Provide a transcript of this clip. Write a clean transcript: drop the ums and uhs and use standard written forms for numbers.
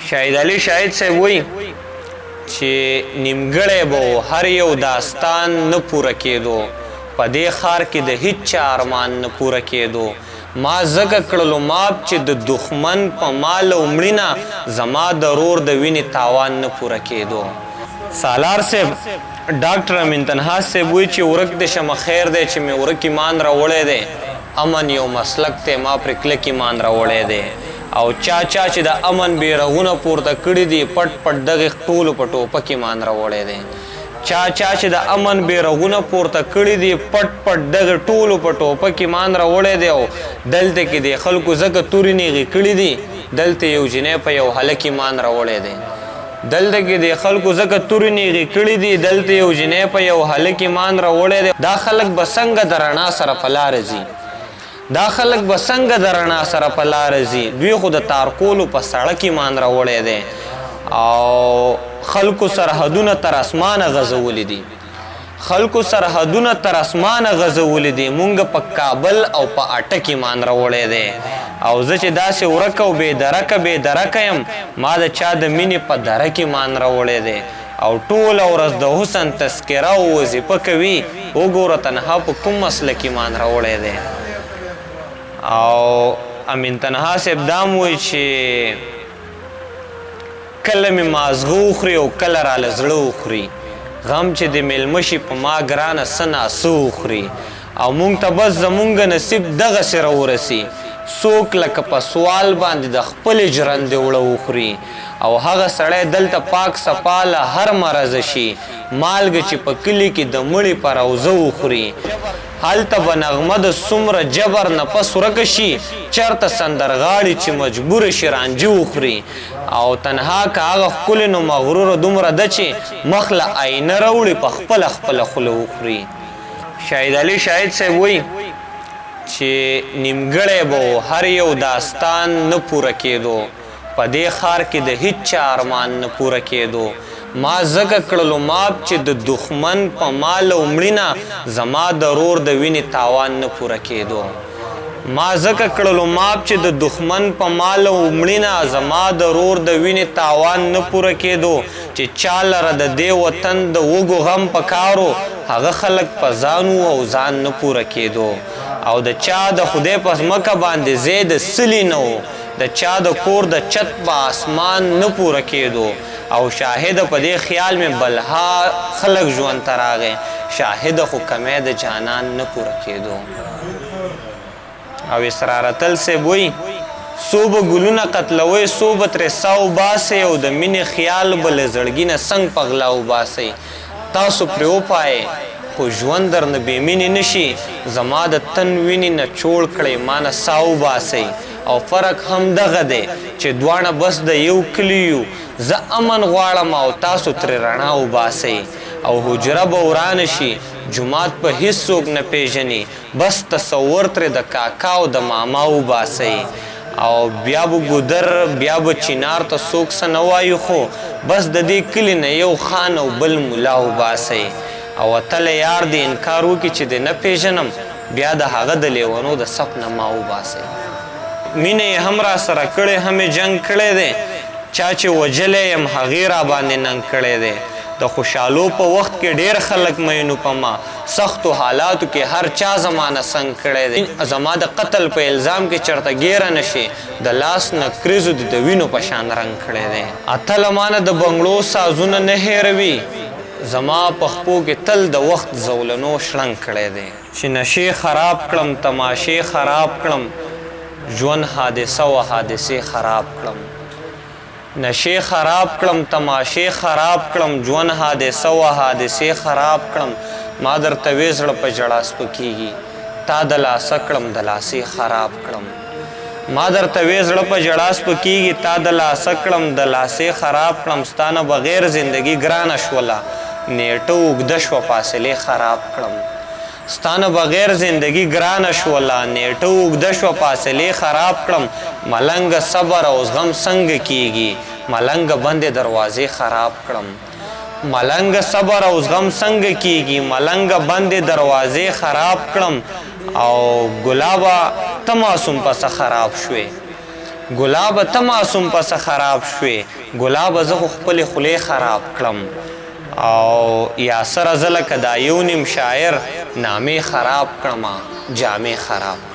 شاهد علي شاهد صاحب وایي چې نیمګړی به هر یو داستان نه پوره کېدو، په دې ښار کې د هیڅ چا ارمان نه پوره کېدو. ما ځکه کړلو ماب چې د دښمن په مال او مړینه زما د رور د وینې تاوان نه پوره کېدو. سالار صاحب ډاکټر امین تنها صاحب وایي چې ورک دې شمه خیر دی چې مې ورک ایمان راوړی دی. امن یو مسلک دی، ما پرې کلک ایمان راوړی دی. او چا چې د امن بیرغونه پورته کړي دي پټ پټ دغه ټولو په ټوپک ایمان راوړی دی. چا چې د امن بیرغونه پورته کړي دي پټ پټ دغه ټولو په ټوپک ایمان راوړی دی. او دلته کې د خلکو ځکه تورې نیغې کړي دي، دلته یو جنۍ په یو هلک ایمان راوړی دی. دلته کې د خلکو ځکه تورې نیغې کړي دي، دلته یو جنۍ په یو هلک ایمان راوړی دی. دا خلک به څنګه د رڼا سره په لاره ځي؟ دا خلک به څنګه د رڼا سره په لاره ځي؟ دوی خو د تارکولو په سړک ایمان راوړی دی او خلکو سرحدونه تر اسمانه غځولي دي. خلکو سرحدونه تر اسمانه غځولي دي. مونږ په کابل او په اټک ایمان راوړی دی. او زه چې داسې ورک او بې درکه یم، ما د چا د مینې په درک ایمان راوړی دی. او ټوله ورځ د حسن تذکره او وظیفه کوي. وګوره تنها په کوم مسلک ایمان راوړی دی. او امین تنها صاحب دام وایي چې کله مې مازغه وخوري او کله راله زړه وخوري، غم چې د میلمه شي په ما ګرانه څه ناسه وخوري. او مونږ ته بس زمونږ نصیب دغسې راورسي، څوک لکه په سوال باندې د خپلې ژرندې وړه وخوري. او هغه سړی دلته پاک صفاله هر مرضه شي، مالګه چې په کلي کې د مړي په روزه وخوري. هلته به نغمه د څومره جبر نه پس ورکه شي، چېرته سندرغاړي چې مجبوره شي رانجه وخوري. او تنها که هغه ښکلې نو مغروره دومره ده چې مخ له آینه راوړي په خپله خوله وخوري. شاهد علي شاهد صاحب وایي چې نیمګړی به هر یو داستان نه پوره کېدو، په دې ښار کې د هیڅ چا ارمان نه پوره کېدو. ما ځکه کړلو ماب چې د دښمن په مال او مړینه زما د رور د وینې تاوان نه پوره کېدو. ما ځکه کړلو ماب چې د دښمن په مال او مړینه زما د رور د وینې تاوان نه پوره کېدو. چې چا لره د دې وطن د وږو غم په کارو، هغه خلک په ځانو او ځان نه پوره کېدو. او د چا د خدای په ځمکه باندې ځای د سلي نه و، د چا د کور د چت په اسمان نه پوره کېدو. او شاهده په دې خیال مې بلها خلک ژوند ته راغی، شاهده خو کمی د جانان نه پوره کېدو. او اسرارتل صاحب وایي څو به ګلونه قتلوئ، څو به ترې سا وباسئ، او د مینې خیال به له زړګي نه څنګ په غلا وباسئ. تاسو پرې وپایئ خو ژوند درنه بې مینې نه شي. زما د تن وینې نه چوړ کړئ، ما نه سا وباسئ. او فرق هم دغه دی چې دواړه بس د یو کلي یو. زه امن غواړم او تاسو ترې رڼا وباسئ. او حجره به ورانه شي، جومات په هیڅ څوک نه پیژني، بس تصور ترې د کاکا او د ماما وباسئ. او بیا به ګودر بیا به چینار ته څوک څه نه وایي، خو بس د دې کلي نه یو خان او بل ملا وباسئ. او اتله یار دې انکار وکړي چې دې نه پیژنم، بیا د هغه د لیونو د صف نه ما وباسئ. مینه یې هم را سره کړې، هم یې جنګ کړی دی. چا چې وجلی یم هغې را باندې ننګ کړی دی. د خوشحالو په وخت کې ډېر خلک مینو په ما، سختو حالاتو کې هر چا زمانه سنګ کړی دی. زما د قتل په الزام کې چرته ګیره نشي، د لاس نه کریزو د وینو په شان رنګ کړی دی. اتله مانه د بنګړو سازونه نه هېروي، زما په خپو کې تل د وخت زولنو شړنګ کړی دی. چې نشې خراب کړم، تماشې خراب کړم، ژوند حادثه و حادثې خراب کړم. نشې خراب کړم، تماشې خراب کړم، ژوند حادثه و حادثې خراب کړم. ما درته وې زړه په ژړا سپکېږي، تا د لاسه کړم د لاسې خراب کړم. ما درته وې زړه په ژړا سپکېږي، تا د لاسه کړم د لاسې خراب کړم. ستا نه بغیر زندګي ګرانه شوله، نیټه اوږده شوه فاصلې خراب کړم. ستا نه بغیر زندگی ګرانه شوله، نیټه اوږده شوه فاصلې خراب کړم. ملنګه صبر او زغم څنګه کیږي، ملنګه بندې دروازې خراب کړم. ملنګه صبر او زغم څنګه کیږي، ملنګه بندې دروازې خراب کړم. او ګلابه ته معصوم پسه خراب شوې، ګلاب ته معصوم پس خراب شوې ګلاب زه خو خپلې خولې خراب کړم او یا سره زه لکه دا یو نیم شاعر نامې خراب کړمه جامې خراب